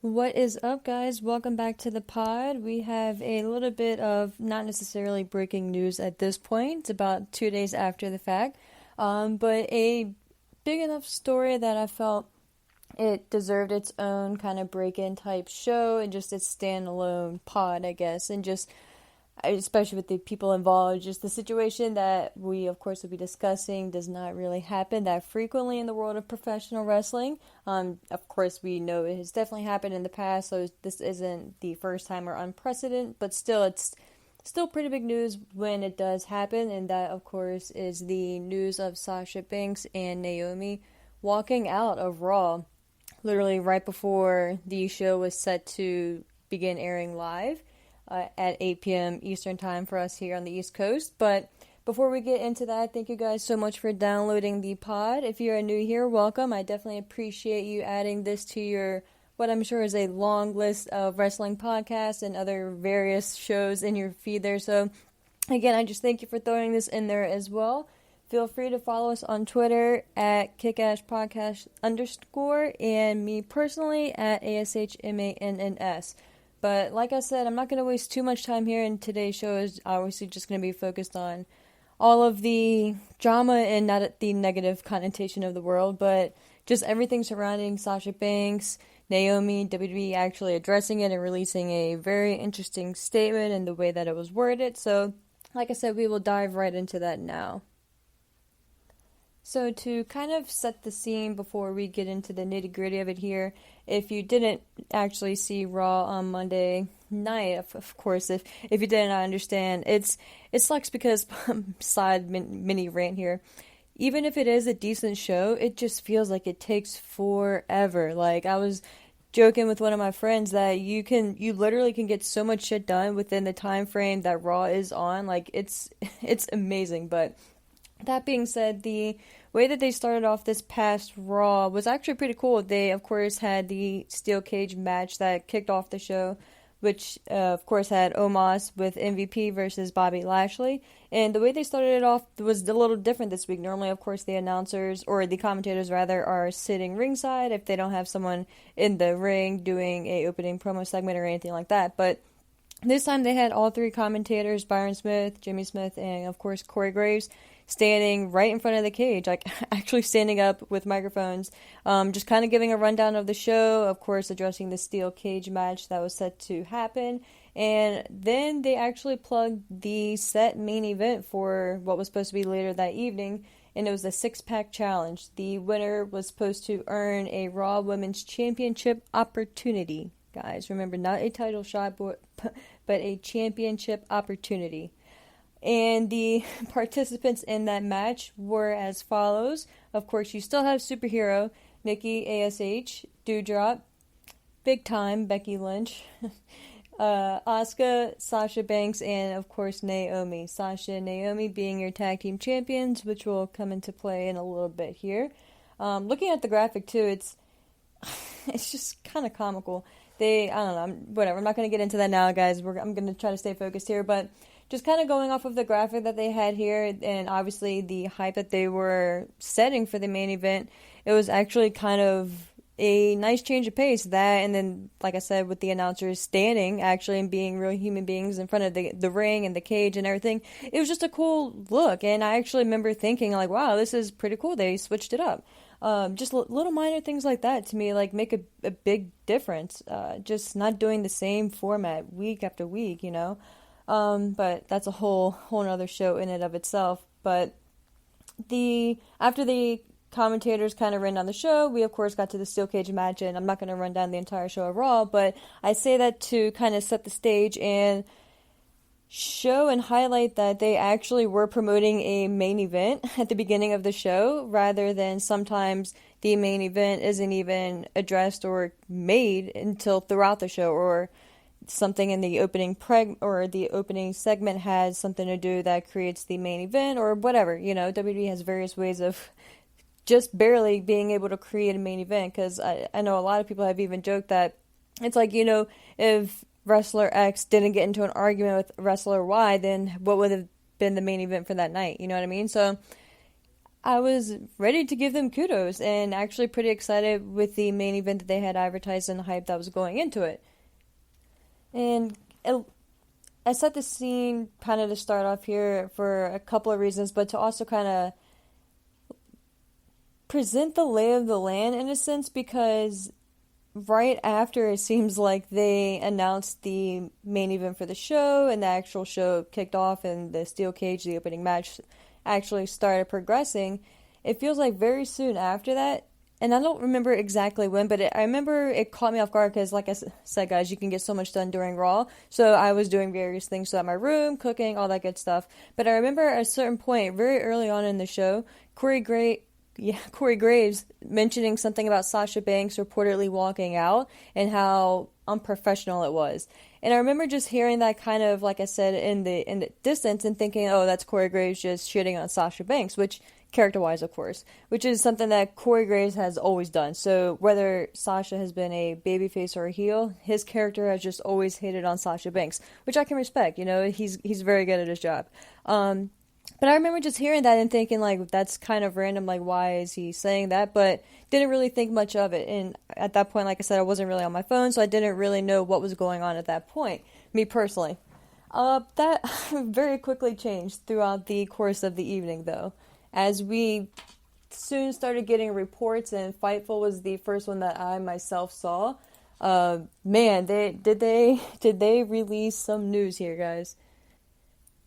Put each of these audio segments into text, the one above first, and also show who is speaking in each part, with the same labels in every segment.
Speaker 1: What is up, guys? Welcome back to the pod. We have a little bit of not necessarily breaking news at this point. It's about 2 days after the fact, but a big enough story that I felt it deserved its own kind of break-in type show and just its standalone pod, I guess, and just especially with the people involved, just the situation that we, of course, will be discussing does not really happen that frequently in the world of professional wrestling. Of course, we know it has definitely happened in the past, so this isn't the first time or unprecedented, but still, it's still pretty big news when it does happen, and that, of course, is the news of Sasha Banks and Naomi walking out of Raw, literally right before the show was set to begin airing live at 8 p.m. Eastern Time for us here on the East Coast. But before we get into that, thank you guys so much for downloading the pod. If you're new here, welcome. I definitely appreciate you adding this to your, what I'm sure is a long list of wrestling podcasts and other various shows in your feed there. So, again, I just thank you for throwing this in there as well. Feel free to follow us on Twitter at kickasspodcast_ and me personally at ASHMANNS. But like I said, I'm not going to waste too much time here, and today's show is obviously just going to be focused on all of the drama and not the negative connotation of the world, but just everything surrounding Sasha Banks, Naomi, WWE actually addressing it and releasing a very interesting statement and the way that it was worded. So, like I said, we will dive right into that now. So to kind of set the scene before we get into the nitty-gritty of it here, if you didn't actually see Raw on Monday night, of course, if you didn't understand, it sucks because, side mini rant here, even if it is a decent show, it just feels like it takes forever. Like, I was joking with one of my friends that you literally can get so much shit done within the time frame that Raw is on. Like, it's amazing, but that being said, the way that they started off this past Raw was actually pretty cool. They, of course, had the steel cage match that kicked off the show, which, of course, had Omos with MVP versus Bobby Lashley. And the way they started it off was a little different this week. Normally, of course, the announcers, or the commentators rather, are sitting ringside if they don't have someone in the ring doing a opening promo segment or anything like that. But this time they had all three commentators, Byron Smith, Jimmy Smith, and, of course, Corey Graves, standing right in front of the cage, like actually standing up with microphones, just kind of giving a rundown of the show, of course addressing the steel cage match that was set to happen, and then they actually plugged the set main event for what was supposed to be later that evening, and it was a six-pack challenge. The winner was supposed to earn a Raw Women's Championship opportunity. Guys, remember, not a title shot, but a championship opportunity. And the participants in that match were as follows. Of course, you still have Superhero, Nikki ASH, Doudrop, Big Time, Becky Lynch, Asuka, Sasha Banks, and of course Naomi. Sasha and Naomi being your tag team champions, which will come into play in a little bit here. Looking at the graphic too, it's just kind of comical. I don't know, whatever. I'm not going to get into that now, guys. I'm going to try to stay focused here, but just kind of going off of the graphic that they had here, and obviously the hype that they were setting for the main event, it was actually kind of a nice change of pace. That, and then, like I said, with the announcers standing, actually, and being real human beings in front of the ring and the cage and everything, it was just a cool look, and I actually remember thinking, like, wow, this is pretty cool. They switched it up. Just little minor things like that, to me, like, make a big difference. Just not doing the same format week after week, you know? But that's a whole nother show in and of itself. But after the commentators kind of ran down the show, we of course got to the steel cage match, and I'm not going to run down the entire show of Raw, but I say that to kind of set the stage and show and highlight that they actually were promoting a main event at the beginning of the show, rather than sometimes the main event isn't even addressed or made until throughout the show, or something in the opening the opening segment has something to do that creates the main event, or whatever. You know, WWE has various ways of just barely being able to create a main event, because I know a lot of people have even joked that it's like, you know, if wrestler X didn't get into an argument with wrestler Y, then what would have been the main event for that night? You know what I mean? So I was ready to give them kudos and actually pretty excited with the main event that they had advertised and the hype that was going into it. And I set the scene kind of to start off here for a couple of reasons, but to also kind of present the lay of the land in a sense, because right after it seems like they announced the main event for the show and the actual show kicked off and the steel cage, the opening match, actually started progressing, it feels like very soon after that, and I don't remember exactly when, but I remember it caught me off guard because, like I said, guys, you can get so much done during Raw. So I was doing various things so at my room, cooking, all that good stuff. But I remember at a certain point, very early on in the show, Corey Graves mentioning something about Sasha Banks reportedly walking out and how unprofessional it was. And I remember just hearing that kind of, like I said, in the distance and thinking, oh, that's Corey Graves just shitting on Sasha Banks, which character-wise, of course, which is something that Corey Graves has always done. So whether Sasha has been a babyface or a heel, his character has just always hated on Sasha Banks, which I can respect. You know, he's very good at his job. But I remember just hearing that and thinking, like, that's kind of random, like, why is he saying that? But didn't really think much of it. And at that point, like I said, I wasn't really on my phone, so I didn't really know what was going on at that point, me personally. That very quickly changed throughout the course of the evening, though, as we soon started getting reports, and Fightful was the first one that I myself saw. Man, did they release some news here, guys.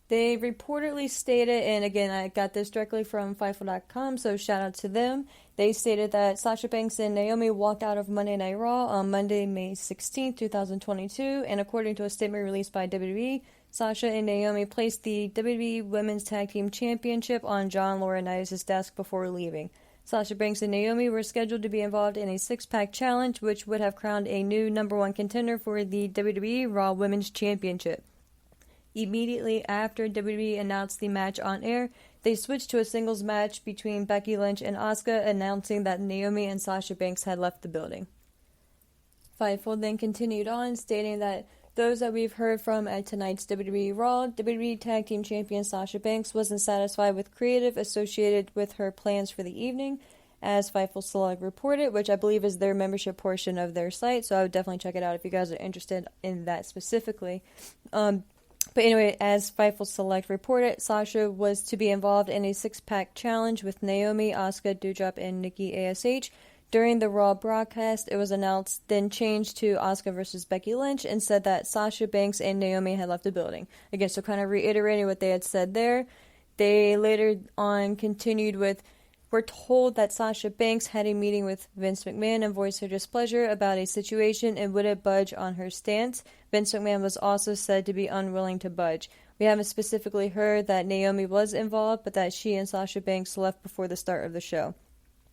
Speaker 1: They reportedly stated, and again, I got this directly from Fightful.com, so shout out to them. They stated that Sasha Banks and Naomi walked out of Monday Night Raw on Monday, May 16, 2022, and according to a statement released by WWE, Sasha and Naomi placed the WWE Women's Tag Team Championship on John Laurinaitis' desk before leaving. Sasha Banks and Naomi were scheduled to be involved in a six-pack challenge, which would have crowned a new number one contender for the WWE Raw Women's Championship. Immediately after WWE announced the match on air, they switched to a singles match between Becky Lynch and Asuka, announcing that Naomi and Sasha Banks had left the building. Fightful then continued on, stating that those that we've heard from at tonight's WWE Raw, WWE Tag Team Champion Sasha Banks wasn't satisfied with creative associated with her plans for the evening, as Fightful Select reported, which I believe is their membership portion of their site, so I would definitely check it out if you guys are interested in that specifically. But anyway, as Fightful Select reported, Sasha was to be involved in a six-pack challenge with Naomi, Asuka, Doudrop, and Nikki ASH. During the Raw broadcast, it was announced, then changed to Asuka versus Becky Lynch, and said that Sasha Banks and Naomi had left the building. Again, so kind of reiterating what they had said there. They later on continued with, we're told that Sasha Banks had a meeting with Vince McMahon and voiced her displeasure about a situation and wouldn't budge on her stance. Vince McMahon was also said to be unwilling to budge. We haven't specifically heard that Naomi was involved, but that she and Sasha Banks left before the start of the show.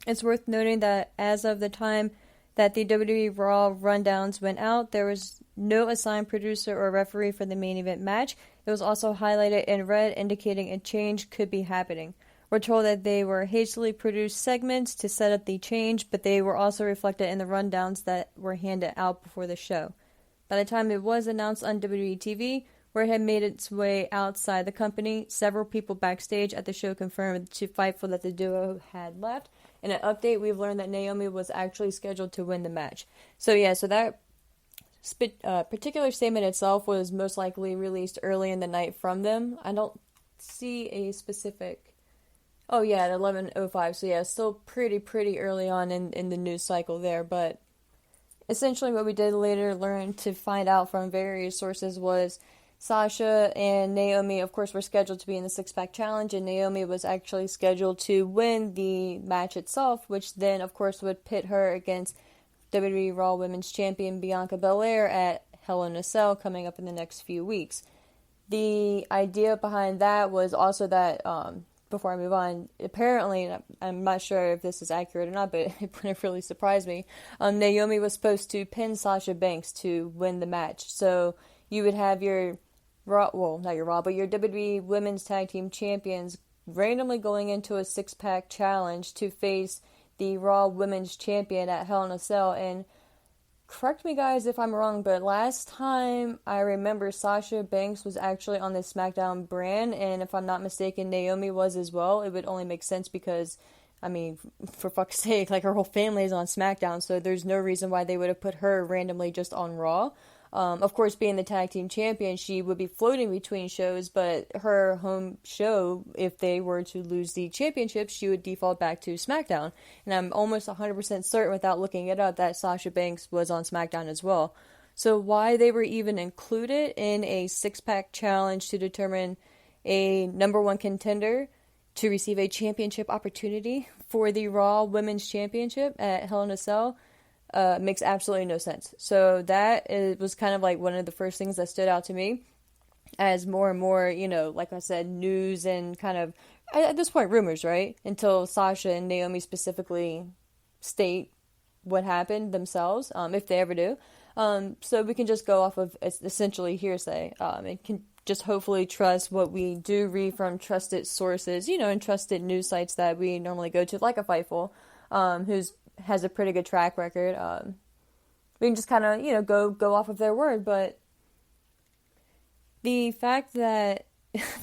Speaker 1: It's worth noting that as of the time that the WWE Raw rundowns went out, there was no assigned producer or referee for the main event match. It was also highlighted in red, indicating a change could be happening. We're told that they were hastily produced segments to set up the change, but they were also reflected in the rundowns that were handed out before the show. By the time it was announced on WWE TV, where it had made its way outside the company, several people backstage at the show confirmed to Fightful that the duo had left. In an update, we've learned that Naomi was actually scheduled to win the match. So that particular statement itself was most likely released early in the night from them. I don't see a specific... Oh yeah, at 11:05. So yeah, still pretty early on in the news cycle there. But essentially, what we did later learn to find out from various sources was Sasha and Naomi, of course, were scheduled to be in the six-pack challenge, and Naomi was actually scheduled to win the match itself, which then, of course, would pit her against WWE Raw Women's Champion Bianca Belair at Hell in a Cell coming up in the next few weeks. The idea behind that was also that. Before I move on, apparently, I'm not sure if this is accurate or not, but it really surprised me. Naomi was supposed to pin Sasha Banks to win the match. So you would have your Raw, well, not your Raw, but your WWE Women's Tag Team Champions randomly going into a six-pack challenge to face the Raw Women's Champion at Hell in a Cell. And correct me guys if I'm wrong, but last time I remember Sasha Banks was actually on the SmackDown brand, and if I'm not mistaken, Naomi was as well. It would only make sense because, I mean, for fuck's sake, like her whole family is on SmackDown, so there's no reason why they would have put her randomly just on Raw. Of course, being the tag team champion, she would be floating between shows, but her home show, if they were to lose the championship, she would default back to SmackDown. And I'm almost 100% certain without looking it up that Sasha Banks was on SmackDown as well. So why they were even included in a six-pack challenge to determine a number one contender to receive a championship opportunity for the Raw Women's Championship at Hell in a Cell makes absolutely no sense. So was kind of like one of the first things that stood out to me as more and more, like I said, news and kind of, at this point, rumors, right? Until Sasha and Naomi specifically state what happened themselves, if they ever do. So we can just go off of essentially hearsay and can just hopefully trust what we do read from trusted sources, and trusted news sites that we normally go to, like a Fightful, who's has a pretty good track record. We can just kind of, go off of their word, but the fact that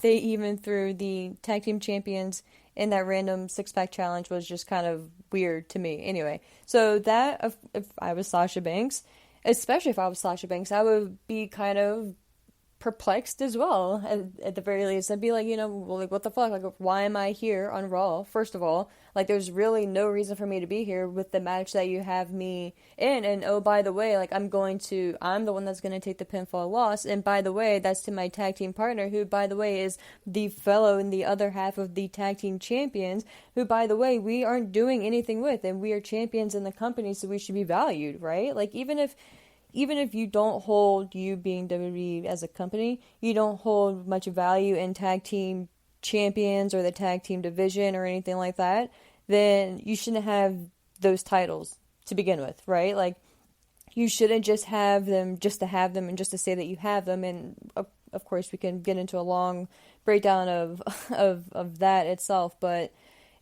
Speaker 1: they even threw the tag team champions in that random six-pack challenge was just kind of weird to me. Anyway, so that, if I was Sasha Banks, especially if I was Sasha Banks, I would be kind of perplexed as well, at the very least. I'd be like, well, like, what the fuck? Like, why am I here on Raw? First of all, like, there's really no reason for me to be here with the match that you have me in. And oh, by the way, like, I'm the one that's going to take the pinfall loss. And by the way, that's to my tag team partner, who, by the way, is the fellow in the other half of the tag team champions, who, by the way, we aren't doing anything with, and we are champions in the company, so we should be valued, right? Like, even if you don't hold, you being WWE as a company, you don't hold much value in tag team champions or the tag team division or anything like that, then you shouldn't have those titles to begin with, right? Like, you shouldn't just have them just to have them and just to say that you have them. And of course, we can get into a long breakdown of that itself, but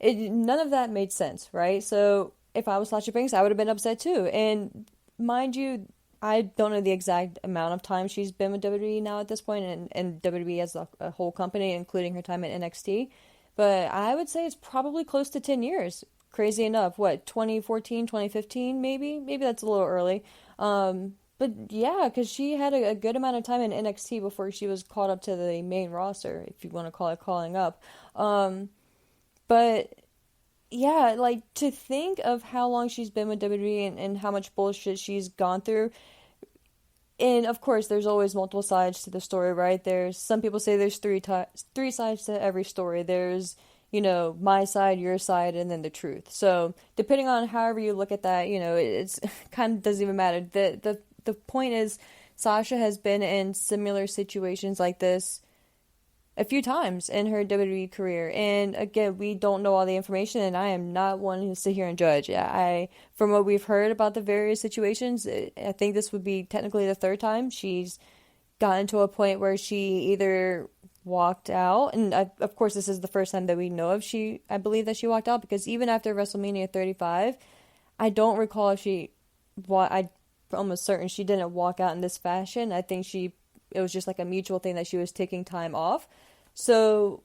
Speaker 1: none of that made sense, right? So if I was Sasha Banks, I would have been upset too. And mind you, I don't know the exact amount of time she's been with WWE now at this point, and WWE as a whole company, including her time at NXT. But I would say it's probably close to 10 years. Crazy enough. What, 2014, 2015 maybe? Maybe that's a little early. But yeah, because she had a good amount of time in NXT before she was called up to the main roster, if you want to call it calling up. But yeah, like, to think of how long she's been with WWE and how much bullshit she's gone through. And of course, there's always multiple sides to the story, right? There's some people say there's three sides to every story. There's, my side, your side, and then the truth. So depending on however you look at that, it's kind of doesn't even matter. The point is, Sasha has been in similar situations like this a few times in her WWE career, and again, we don't know all the information, and I am not one to sit here and judge. From what we've heard about the various situations, I think this would be technically the third time she's gotten to a point where she either walked out, and of course this is the first time that we know of I believe that she walked out, because even after WrestleMania 35, I don't recall if I'm almost certain she didn't walk out in this fashion. I think it was just like a mutual thing that she was taking time off. So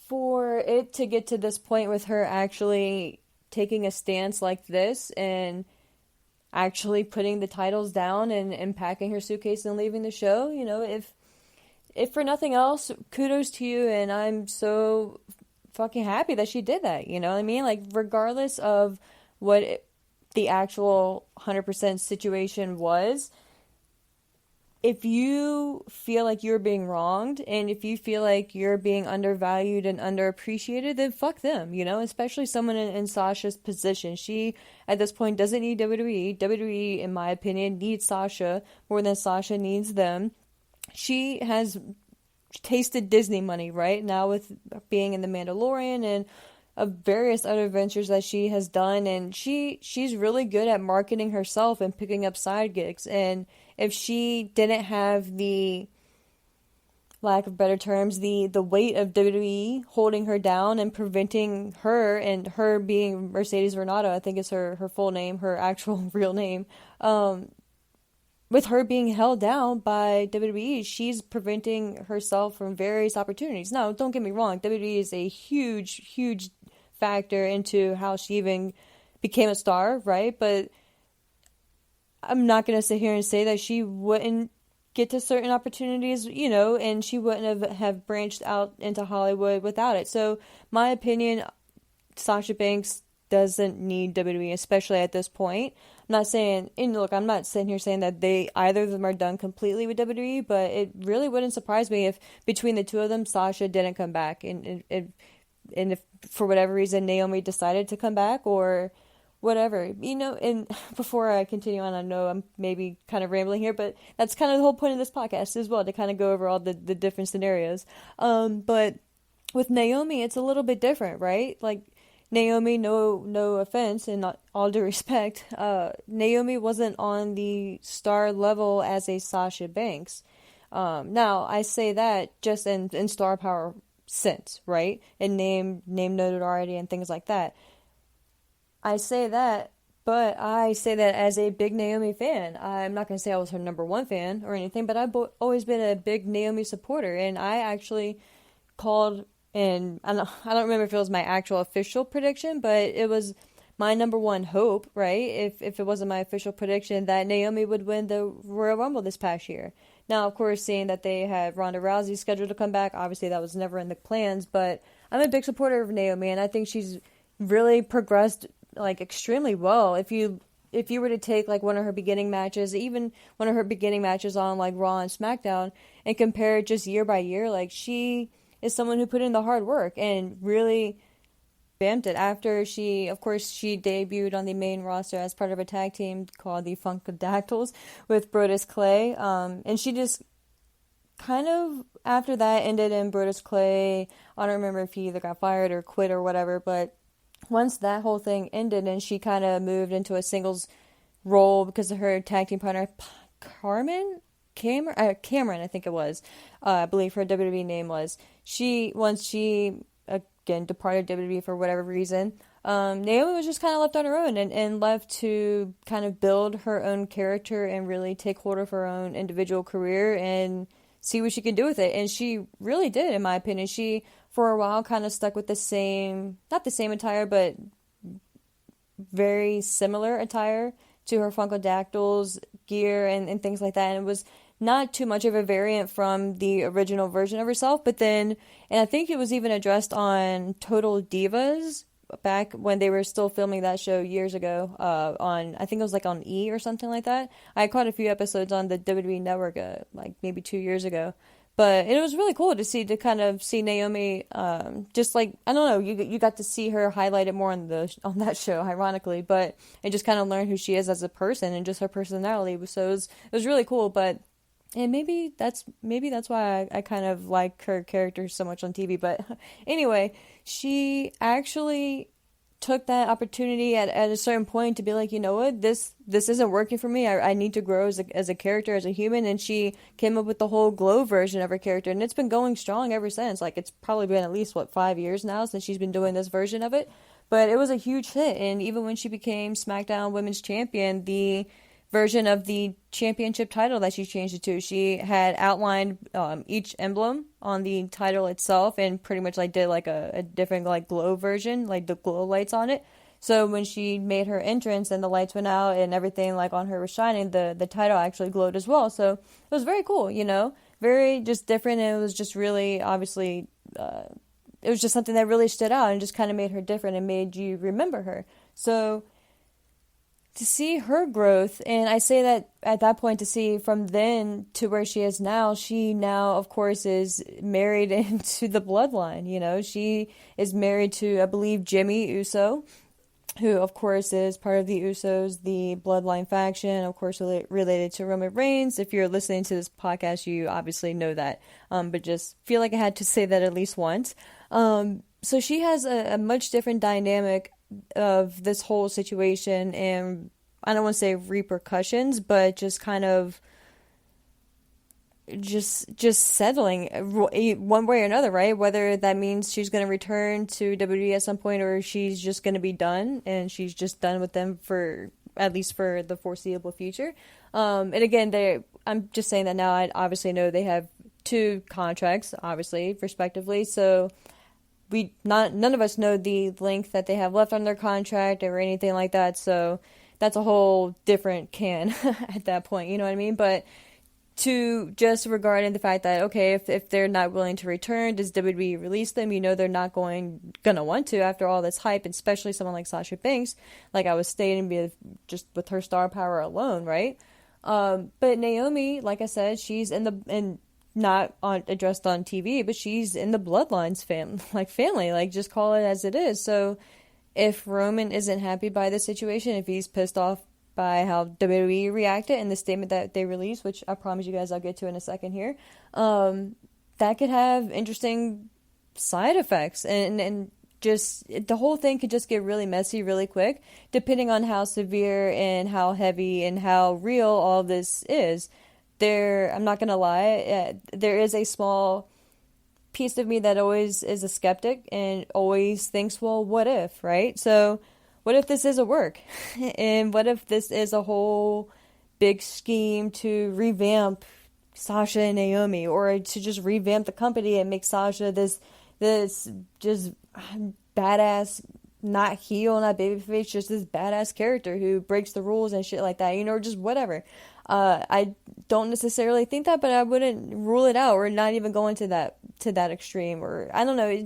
Speaker 1: for it to get to this point with her actually taking a stance like this and actually putting the titles down and packing her suitcase and leaving the show, if for nothing else, kudos to you, and I'm so fucking happy that she did that, you know what I mean? Like, regardless of what the actual 100% situation was, if you feel like you're being wronged, and if you feel like you're being undervalued and underappreciated, then fuck them, especially someone in Sasha's position. She, at this point, doesn't need WWE. WWE, in my opinion, needs Sasha more than Sasha needs them. She has tasted Disney money, right? Now with being in The Mandalorian and of various other ventures that she has done, and she's really good at marketing herself and picking up side gigs. And if she didn't have the lack of better terms, the weight of WWE holding her down and preventing her, and her being Mercedes Renato, I think is her full name, her actual real name, with her being held down by WWE, she's preventing herself from various opportunities. Now, don't get me wrong, WWE is a huge, huge factor into how she even became a star, right? But I'm not going to sit here and say that she wouldn't get to certain opportunities, and she wouldn't have branched out into Hollywood without it. So, my opinion, Sasha Banks doesn't need WWE, especially at this point. I'm not saying, and look, I'm not sitting here saying that either of them are done completely with WWE, but it really wouldn't surprise me if between the two of them, Sasha didn't come back, and if for whatever reason Naomi decided to come back or whatever, and before I continue on, I know I'm maybe kind of rambling here, but that's kind of the whole point of this podcast as well, to kind of go over all the different scenarios. But with Naomi, it's a little bit different, right? Like, Naomi, no offense and not all due respect, Naomi wasn't on the star level as a Sasha Banks. Now, I say that just in star power sense, right? And name notoriety and things like that. I say that, but I say that as a big Naomi fan. I'm not going to say I was her number one fan or anything, but I've always been a big Naomi supporter, and I actually called, and I don't remember if it was my actual official prediction, but it was my number one hope, right? If it wasn't my official prediction, that Naomi would win the Royal Rumble this past year. Now, of course, seeing that they had Ronda Rousey scheduled to come back, obviously that was never in the plans, but I'm a big supporter of Naomi, and I think she's really progressed like extremely well. If you were to take like one of her beginning matches, even one of her beginning matches on like Raw and SmackDown, and compare it just year by year, like she is someone who put in the hard work and really vamped it. After she debuted on the main roster as part of a tag team called the Funkadactyls with Brodus Clay, and she just kind of after that ended in Brodus Clay. I don't remember if he either got fired or quit or whatever, but once that whole thing ended and she kind of moved into a singles role because of her tag team partner, Cameron, I think it was, I believe her WWE name was. Once she again departed WWE for whatever reason, Naomi was just kind of left on her own and left to kind of build her own character and really take hold of her own individual career and see what she could do with it. And she really did, in my opinion. She, for a while, kind of stuck with not the same attire, but very similar attire to her Funkadactyls gear and things like that. And it was not too much of a variant from the original version of herself. But then, and I think it was even addressed on Total Divas back when they were still filming that show years ago, I think it was like on E! Or something like that. I caught a few episodes on the WWE network, like maybe 2 years ago. But it was really cool to kind of see Naomi, just like, I don't know, you got to see her highlighted more on that show, ironically, but and just kind of learn who she is as a person and just her personality. So it was really cool. But and maybe that's why I kind of like her character so much on TV. But anyway, she actually took that opportunity at a certain point to be like, you know what, this isn't working for me. I need to grow as a character, as a human. And she came up with the whole Glow version of her character, and it's been going strong ever since. Like, it's probably been at least 5 years now since she's been doing this version of it. But it was a huge hit, and even when she became SmackDown Women's Champion, the version of the championship title that she changed it to, she had outlined each emblem on the title itself and pretty much like did like a different like glow version, like the glow lights on it. So when she made her entrance and the lights went out and everything like on her was shining, the title actually glowed as well. So it was very cool, very just different, and it was just really obviously it was just something that really stood out and just kind of made her different and made you remember her. So to see her growth, and I say that at that point, to see from then to where she is now, she now, of course, is married into the bloodline, She is married to, I believe, Jimmy Uso, who, of course, is part of the Usos, the bloodline faction, of course, related to Roman Reigns. If you're listening to this podcast, you obviously know that, but just feel like I had to say that at least once. So she has a much different dynamic of this whole situation, and I don't want to say repercussions, but just kind of just settling one way or another, right? Whether that means she's going to return to WWE at some point, or she's just going to be done and she's just done with them for at least for the foreseeable future. And again, I'm just saying that now. I obviously know they have two contracts, obviously, respectively. So none of us know the length that they have left on their contract or anything like that. So that's a whole different can at that point. You know what I mean? But to just regarding the fact that, okay, if they're not willing to return, does WWE release them? You know they're not gonna want to after all this hype, and especially someone like Sasha Banks, like I was stating, just with her star power alone, right? But Naomi, like I said, she's not addressed on TV, but she's in the Bloodlines family, like just call it as it is. So if Roman isn't happy by the situation, if he's pissed off by how WWE reacted and the statement that they released, which I promise you guys I'll get to in a second here, that could have interesting side effects, and just the whole thing could just get really messy really quick, depending on how severe and how heavy and how real all this is. I'm not gonna lie, there is a small piece of me that always is a skeptic and always thinks, well, what if, right? So what if this is a work? And what if this is a whole big scheme to revamp Sasha and Naomi, or to just revamp the company and make Sasha this just badass, not heel, not babyface, just this badass character who breaks the rules and shit like that, or just whatever. I don't necessarily think that, but I wouldn't rule it out, or not even go into that extreme, or I don't know.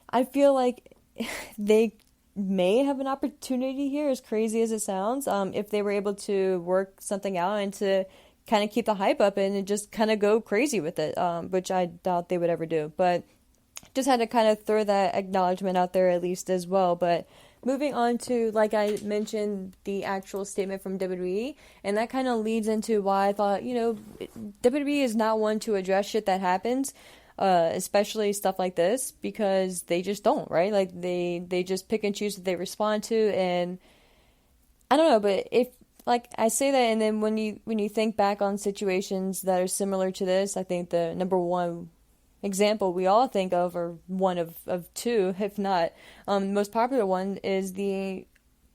Speaker 1: I feel like they may have an opportunity here, as crazy as it sounds, if they were able to work something out and to kind of keep the hype up and just kind of go crazy with it, which I doubt they would ever do. But just had to kind of throw that acknowledgement out there at least as well. But moving on to, like I mentioned, the actual statement from WWE, and that kind of leads into why I thought, WWE is not one to address shit that happens, especially stuff like this, because they just don't, right? Like they just pick and choose what they respond to, and I don't know, but if, like I say that, and then when you think back on situations that are similar to this, I think the number one example we all think of, or one of two, if not, the most popular one, is the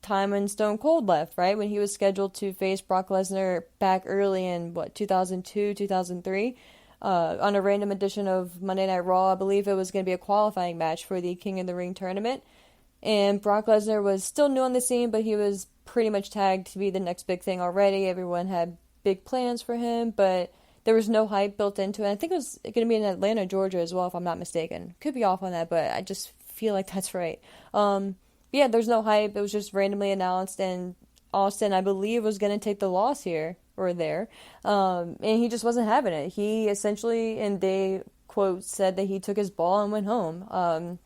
Speaker 1: time when Stone Cold left, right? When he was scheduled to face Brock Lesnar back early in, 2002, 2003, on a random edition of Monday Night Raw. I believe it was going to be a qualifying match for the King of the Ring tournament. And Brock Lesnar was still new on the scene, but he was pretty much tagged to be the next big thing already. Everyone had big plans for him, but there was no hype built into it. I think it was going to be in Atlanta, Georgia as well, if I'm not mistaken. Could be off on that, but I just feel like that's right. Yeah, there's no hype. It was just randomly announced, and Austin, I believe, was going to take the loss here or there. And he just wasn't having it. He essentially, and they, quote, said that he took his ball and went home.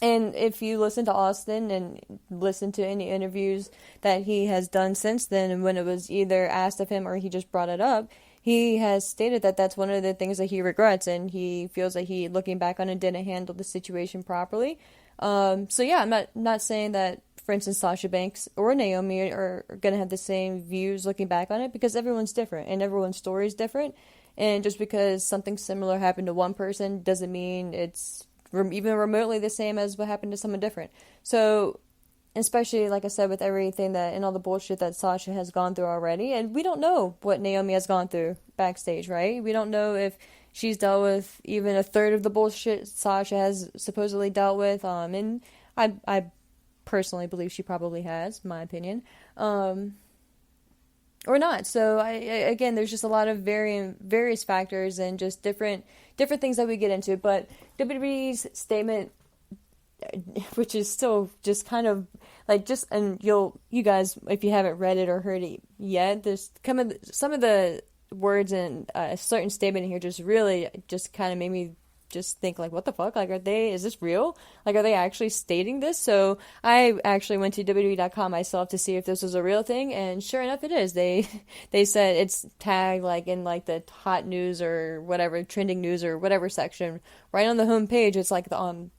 Speaker 1: And if you listen to Austin and listen to any interviews that he has done since then, and when it was either asked of him or he just brought it up, he has stated that that's one of the things that he regrets, and he feels that he, looking back on it, didn't handle the situation properly. So yeah, I'm not saying that, for instance, Sasha Banks or Naomi are going to have the same views looking back on it, because everyone's different and everyone's story is different. And just because something similar happened to one person doesn't mean it's even remotely the same as what happened to someone different. So, especially, like I said, with everything that, and all the bullshit that Sasha has gone through already, and we don't know what Naomi has gone through backstage, right? We don't know if she's dealt with even a third of the bullshit Sasha has supposedly dealt with, and I personally believe she probably has, in my opinion, or not. So again, there's just a lot of various factors and just different things that we get into. But WWE's statement, which is still just kind of like, and you guys, if you haven't read it or heard it yet, there's some of the words in a certain statement in here just really just kind of made me just think, like, what the fuck? Like, is this real? Like, are they actually stating this? So I actually went to WWE.com myself to see if this was a real thing, and sure enough, it is. They said it's tagged, like, in, like, the hot news or whatever, trending news or whatever section, right on the home page. It's, like,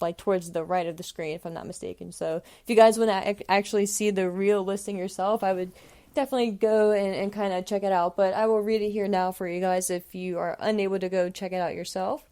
Speaker 1: like, towards the right of the screen, if I'm not mistaken. So if you guys want to actually see the real listing yourself, I would definitely go and kind of check it out. But I will read it here now for you guys if you are unable to go check it out yourself.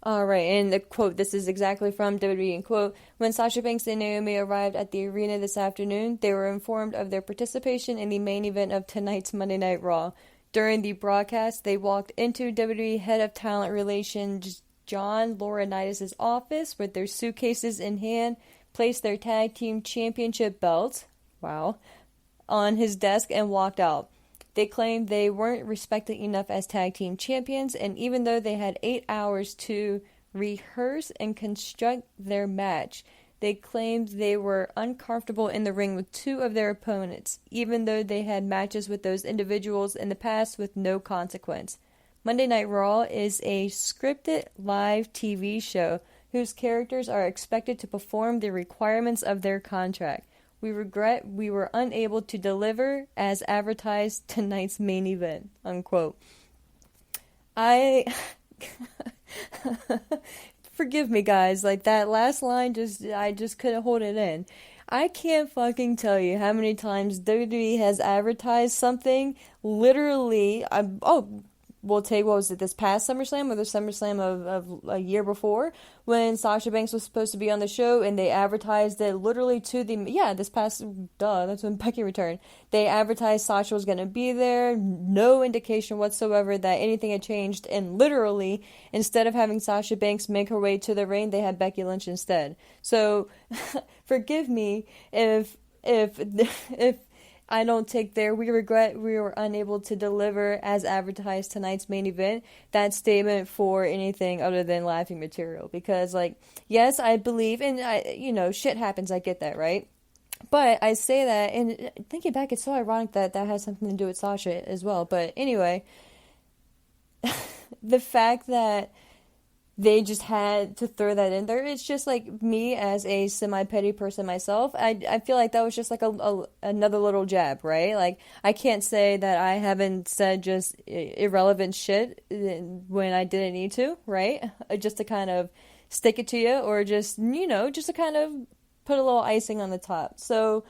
Speaker 1: All right, and the quote, this is exactly from WWE, and quote, when Sasha Banks and Naomi arrived at the arena this afternoon, they were informed of their participation in the main event of tonight's Monday Night Raw. During the broadcast, they walked into WWE Head of Talent Relations John Laurinaitis' office with their suitcases in hand, placed their tag team championship belts, wow, on his desk and walked out. They claimed they weren't respected enough as tag team champions, and even though they had 8 hours to rehearse and construct their match, they claimed they were uncomfortable in the ring with two of their opponents, even though they had matches with those individuals in the past with no consequence. Monday Night Raw is a scripted live TV show whose characters are expected to perform the requirements of their contract. We regret we were unable to deliver as advertised tonight's main event, unquote. Forgive me, guys, like that last line, I just couldn't hold it in. I can't fucking tell you how many times WWE has advertised something, literally, we'll take, what was it, this past SummerSlam or the SummerSlam of a year before, when Sasha Banks was supposed to be on the show, and they advertised it literally to this past, that's when Becky returned. They advertised Sasha was going to be there, no indication whatsoever that anything had changed, and literally, instead of having Sasha Banks make her way to the ring, they had Becky Lynch instead. So, forgive me if I don't take there. We regret we were unable to deliver as advertised tonight's main event. That statement for anything other than laughing material. Because, like, yes, I believe, and shit happens. I get that, right? But I say that, and thinking back, it's so ironic that that has something to do with Sasha as well. But anyway, the fact that they just had to throw that in there. It's just like me as a semi-petty person myself. I feel like that was just like another little jab, right? Like, I can't say that I haven't said just irrelevant shit when I didn't need to, right? Just to kind of stick it to you, or just, just to kind of put a little icing on the top. So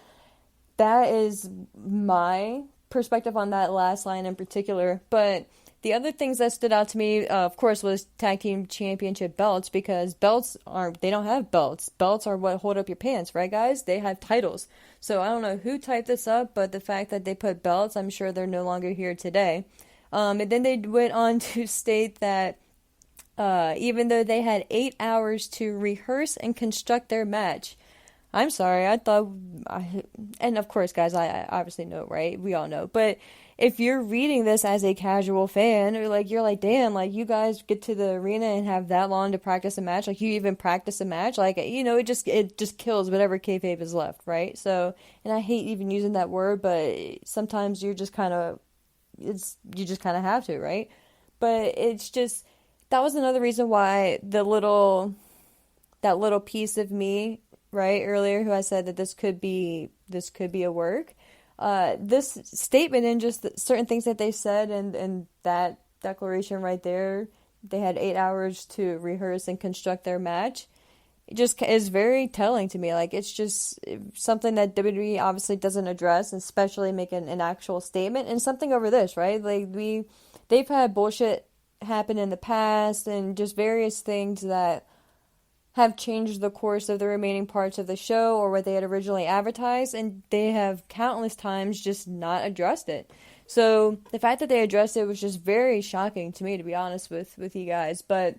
Speaker 1: that is my perspective on that last line in particular. But the other things that stood out to me, of course, was tag team championship belts, because they don't have belts. Belts are what hold up your pants, right, guys? They have titles. So I don't know who typed this up, but the fact that they put belts, I'm sure they're no longer here today. And then they went on to state that even though they had 8 hours to rehearse and construct their match, I'm sorry, and of course, guys, I obviously know, right? We all know, but if you're reading this as a casual fan, or like, you're like, damn, like, you guys get to the arena and have that long to practice a match, like, you even practice a match, like, it just kills whatever kayfabe is left, right? So, and I hate even using that word, but sometimes you just kind of have to, right? But it's just, that was another reason why that little piece of me, right, earlier, who I said that this could be a work. This statement and just certain things that they said and that declaration right there, they had 8 hours to rehearse and construct their match. It just is very telling to me. Like, it's just something that WWE obviously doesn't address, especially making an actual statement and something over this, right? Like, they've had bullshit happen in the past and just various things that have changed the course of the remaining parts of the show or what they had originally advertised, and they have countless times just not addressed it. So the fact that they addressed it was just very shocking to me, to be honest with you guys. But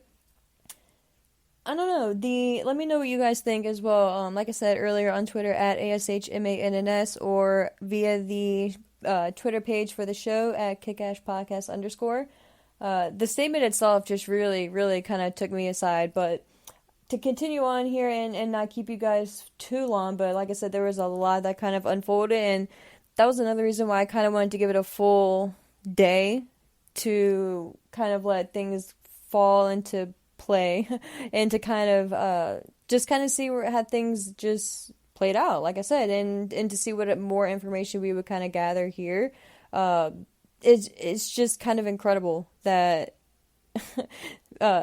Speaker 1: I don't know. Let me know what you guys think as well. Like I said earlier, on Twitter at ASHMANNS, or via the Twitter page for the show at @kickashpodcast_. The statement itself just really, really kind of took me aside, but to continue on here and not keep you guys too long, but like I said, there was a lot that kind of unfolded, and that was another reason why I kind of wanted to give it a full day to kind of let things fall into play and to kind of just kind of see how things just played out, like I said, and to see what more information we would kind of gather here. It's just kind of incredible that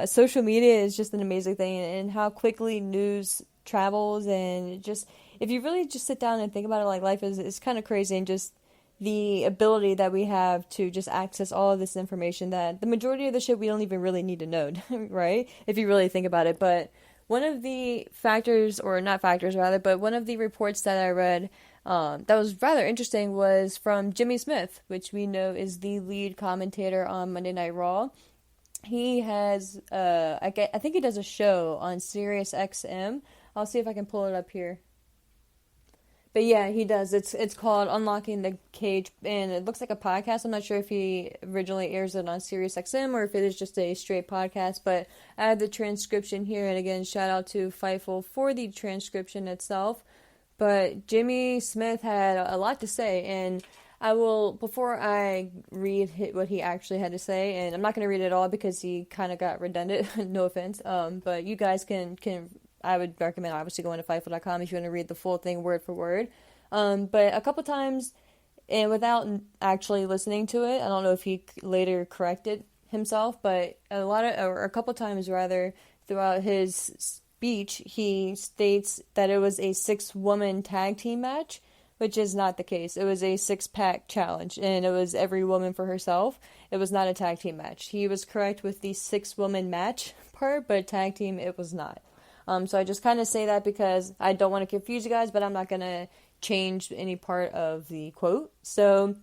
Speaker 1: social media is just an amazing thing, and how quickly news travels, and if you really just sit down and think about it, like, life is kind of crazy, and just the ability that we have to just access all of this information that the majority of the shit we don't even really need to know, right? If you really think about it. But one of the factors, or not factors rather, but one of the reports that I read that was rather interesting was from Jimmy Smith, which we know is the lead commentator on Monday Night Raw. He has, I think he does a show on Sirius XM. I'll see if I can pull it up here. But yeah, he does. It's called Unlocking the Cage, and it looks like a podcast. I'm not sure if he originally airs it on Sirius XM or if it is just a straight podcast, but I have the transcription here, and again, shout out to Fightful for the transcription itself. But Jimmy Smith had a lot to say, and I will, before I read what he actually had to say, and I'm not going to read it all because he kind of got redundant, no offense, but you guys can I would recommend obviously going to Fightful.com if you want to read the full thing word for word. But a couple times, and without actually listening to it, I don't know if he later corrected himself, but a couple times rather, throughout his speech, he states that it was a 6-woman tag team match, which is not the case. It was a 6-pack challenge, and it was every woman for herself. It was not a tag team match. He was correct with the 6-woman match part, but tag team it was not. So I just kind of say that because I don't want to confuse you guys, but I'm not going to change any part of the quote. So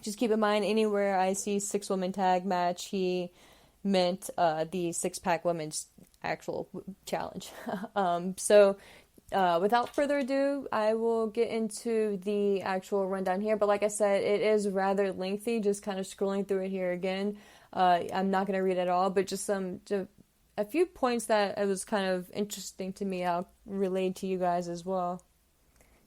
Speaker 1: just keep in mind, anywhere I see 6-woman tag match, he meant the 6-pack women's actual challenge. So without further ado, I will get into the actual rundown here. But like I said, it is rather lengthy, just kind of scrolling through it here again. I'm not going to read it all, but just a few points that it was kind of interesting to me, I'll relay to you guys as well.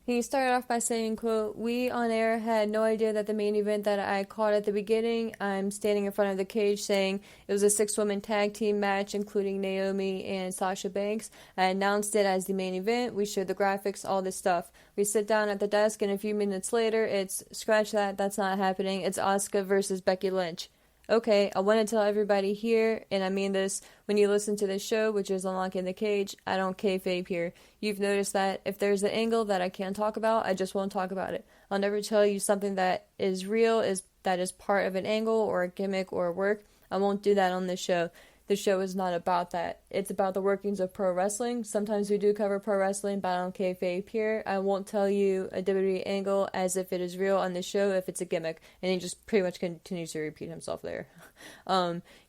Speaker 1: He started off by saying, quote, "We on air had no idea that the main event that I called at the beginning, I'm standing in front of the cage saying it was a 6-woman tag team match, including Naomi and Sasha Banks. I announced it as the main event. We showed the graphics, all this stuff. We sit down at the desk, and a few minutes later, it's, scratch that, that's not happening. It's Asuka versus Becky Lynch. Okay, I want to tell everybody here, and I mean this, when you listen to this show, which is Unlocking the Cage, I don't kayfabe here. You've noticed that if there's an angle that I can't talk about, I just won't talk about it. I'll never tell you something that is real, that is part of an angle or a gimmick or a work. I won't do that on this show. The show is not about that. It's about the workings of pro wrestling. Sometimes we do cover pro wrestling, but I don't kayfabe here. I won't tell you a WWE angle as if it is real on the show if it's a gimmick. And he just pretty much continues to repeat himself there.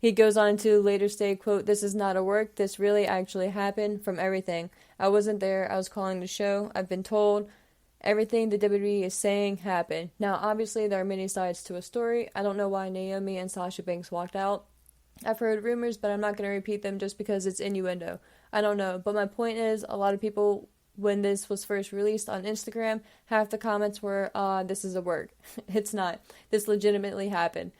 Speaker 1: He goes on to later state, quote, "This is not a work. This really actually happened from everything. I wasn't there. I was calling the show. I've been told everything the WWE is saying happened. Now, obviously, there are many sides to a story. I don't know why Naomi and Sasha Banks walked out. I've heard rumors, but I'm not going to repeat them just because it's innuendo. I don't know, but my point is, a lot of people, when this was first released on Instagram, half the comments were, this is a work. It's not. This legitimately happened.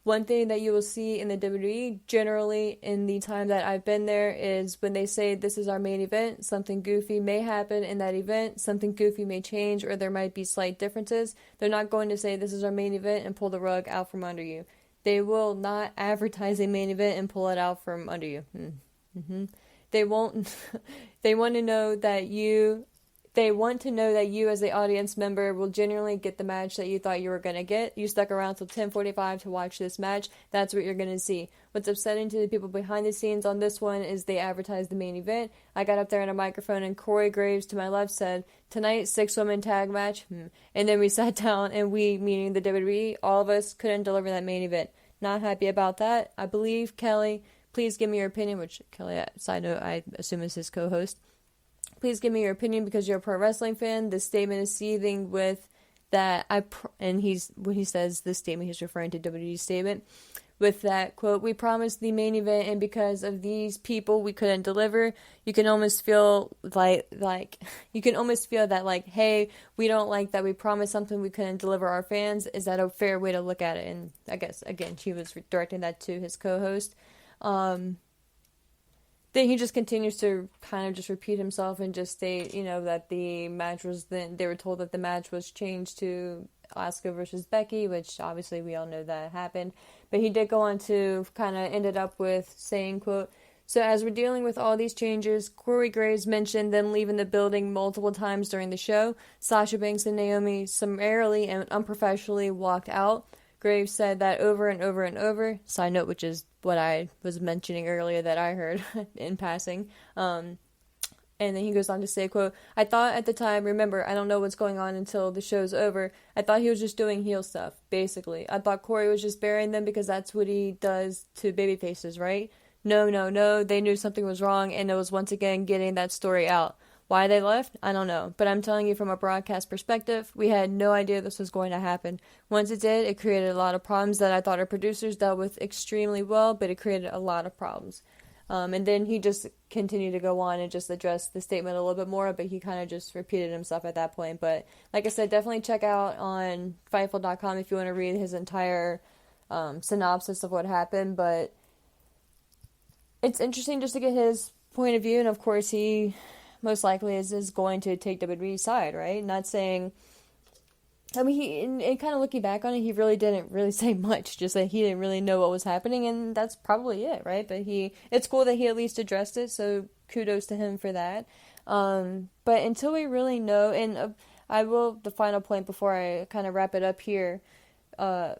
Speaker 1: One thing that you will see in the WWE, generally in the time that I've been there, is when they say this is our main event, something goofy may happen in that event, something goofy may change, or there might be slight differences. They're not going to say this is our main event and pull the rug out from under you. They will not advertise a main event and pull it out from under you. Mm-hmm. They won't. They want to know that you as the audience member will genuinely get the match that you thought you were going to get. You stuck around till 10:45 to watch this match. That's what you're going to see. What's upsetting to the people behind the scenes on this one is they advertised the main event. I got up there on a microphone and Corey Graves to my left said, tonight, 6-woman tag match. And then we sat down and we, meaning the WWE, all of us couldn't deliver that main event. Not happy about that. I believe Kelly, please give me your opinion, which Kelly, side note, I assume is his co-host. Please give me your opinion because you're a pro wrestling fan. This statement is seething with that. When he says this statement, he's referring to WWE's statement. With that quote, we promised the main event, and because of these people, we couldn't deliver. You can almost feel like hey, we don't like that we promised something we couldn't deliver our fans. Is that a fair way to look at it? And I guess again, she was directing that to his co-host. Then he just continues to kind of just repeat himself and just state, that the match was they were told that the match was changed to Asuka versus Becky, which obviously we all know that happened. But he did go on to kind of ended up with saying, quote, So as we're dealing with all these changes, Corey Graves mentioned them leaving the building multiple times during the show. Sasha Banks and Naomi summarily and unprofessionally walked out. Graves said that over and over and over. Side note, which is what I was mentioning earlier that I heard in passing. And then he goes on to say, quote, I thought at the time, remember, I don't know what's going on until the show's over. I thought he was just doing heel stuff, basically. I thought Corey was just burying them because that's what he does to babyfaces, right? No, no, no. They knew something was wrong, and it was once again getting that story out. Why they left? I don't know. But I'm telling you from a broadcast perspective, we had no idea this was going to happen. Once it did, it created a lot of problems that I thought our producers dealt with extremely well, but it created a lot of problems. And then he just continued to go on and just address the statement a little bit more, but he kind of just repeated himself at that point. But like I said, definitely check out on Fightful.com if you want to read his entire synopsis of what happened. But it's interesting just to get his point of view, and of course he most likely is going to take WWE's side, right? Not saying... I mean, and kind of looking back on it, he really didn't really say much. Just that he didn't really know what was happening, and that's probably it, right? But it's cool that he at least addressed it, so kudos to him for that. But until we really know, and the final point before I kind of wrap it up here, the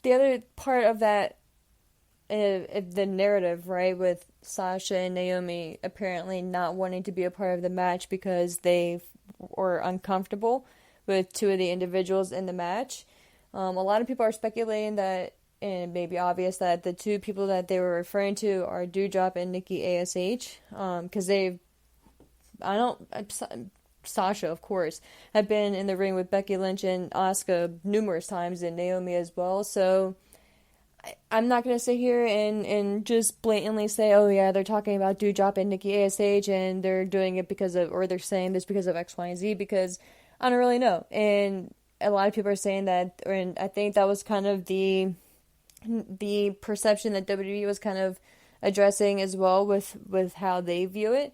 Speaker 1: other part of that, the narrative, right, with Sasha and Naomi apparently not wanting to be a part of the match because they were uncomfortable with two of the individuals in the match. A lot of people are speculating that, and it may be obvious, that the two people that they were referring to are Doudrop and Nikki ASH, because Sasha, of course, had been in the ring with Becky Lynch and Asuka numerous times, and Naomi as well, so I'm not going to sit here and just blatantly say, oh yeah, they're talking about Doudrop and Nikki ASH, and they're doing it or they're saying this because of X, Y, and Z, because I don't really know. And a lot of people are saying that, and I think that was kind of the perception that WWE was kind of addressing as well with how they view it,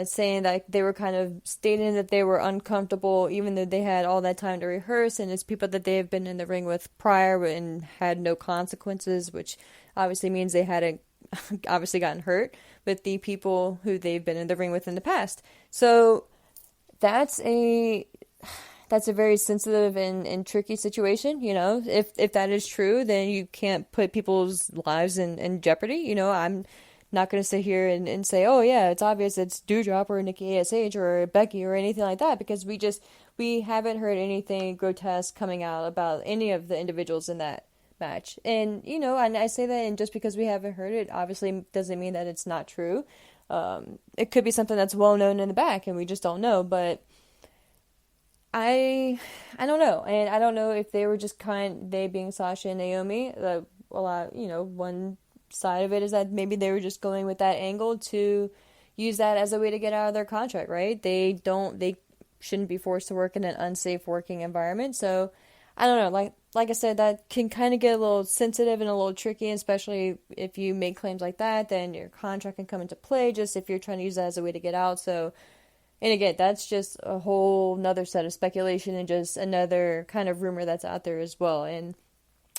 Speaker 1: saying that they were kind of stating that they were uncomfortable even though they had all that time to rehearse, and it's people that they have been in the ring with prior and had no consequences, which obviously means they hadn't obviously gotten hurt with the people who they've been in the ring with in the past. So that's a very sensitive and tricky situation, you know. If that is true, then you can't put people's lives in jeopardy, you know. I'm not going to sit here and say, oh yeah, it's obvious it's Doudrop or Nikki ASH or Becky or anything like that, because we haven't heard anything grotesque coming out about any of the individuals in that match. And, you know, and I say that, and just because we haven't heard it obviously doesn't mean that it's not true. It could be something that's well known in the back and we just don't know, but I don't know, and I don't know if they were just they being Sasha and Naomi, a lot, you know, one side of it is that maybe they were just going with that angle to use that as a way to get out of their contract, right? They shouldn't be forced to work in an unsafe working environment, so I don't know, like I said, that can kind of get a little sensitive and a little tricky, especially if you make claims like that, then your contract can come into play, just if you're trying to use that as a way to get out, so... And again, that's just a whole nother set of speculation and just another kind of rumor that's out there as well. And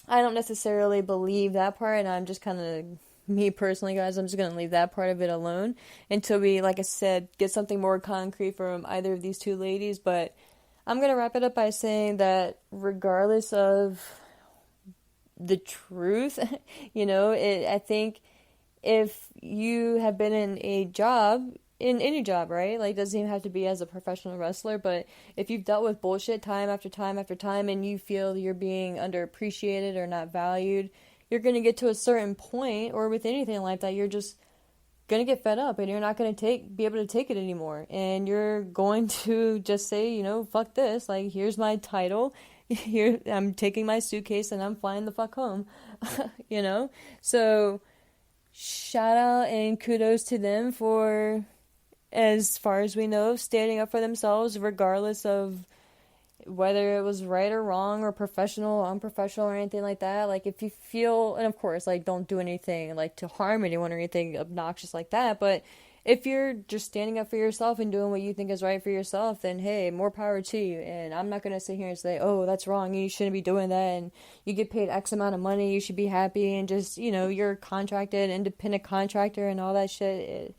Speaker 1: I don't necessarily believe that part, and I'm just kind of, me personally, guys, I'm just going to leave that part of it alone until we, like I said, get something more concrete from either of these two ladies. But I'm going to wrap it up by saying that regardless of the truth, you know, I think if you have been in a job... in any job, right? Like, it doesn't even have to be as a professional wrestler, but if you've dealt with bullshit time after time after time and you feel you're being underappreciated or not valued, you're going to get to a certain point, or with anything like that, you're just going to get fed up and you're not going to be able to take it anymore. And you're going to just say, you know, fuck this. Like, here's my title. Here, I'm taking my suitcase and I'm flying the fuck home, you know? So, shout out and kudos to them for... as far as we know, standing up for themselves regardless of whether it was right or wrong or professional or unprofessional or anything like that. Like, if you feel, and of course, like, don't do anything like to harm anyone or anything obnoxious like that, but if you're just standing up for yourself and doing what you think is right for yourself, then hey, more power to you. And I'm not gonna sit here and say, oh, that's wrong, you shouldn't be doing that, and you get paid X amount of money, you should be happy, and just, you're a contracted, independent contractor and all that shit.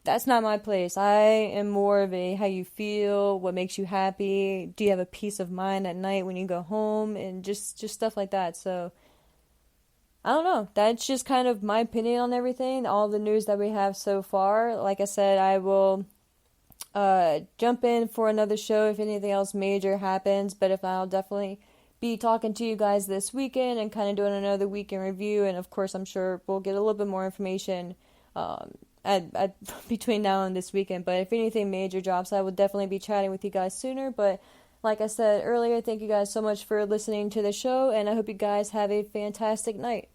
Speaker 1: That's not my place. I am more of a how you feel, what makes you happy, do you have a peace of mind at night when you go home, and just stuff like that. So I don't know. That's just kind of my opinion on everything, all the news that we have so far. Like I said, I will jump in for another show if anything else major happens, but if not, I'll definitely be talking to you guys this weekend and kind of doing another weekend review. And of course, I'm sure we'll get a little bit more information at between now and this weekend. But if anything major drops, I will definitely be chatting with you guys sooner. But like I said earlier, thank you guys so much for listening to the show, and I hope you guys have a fantastic night.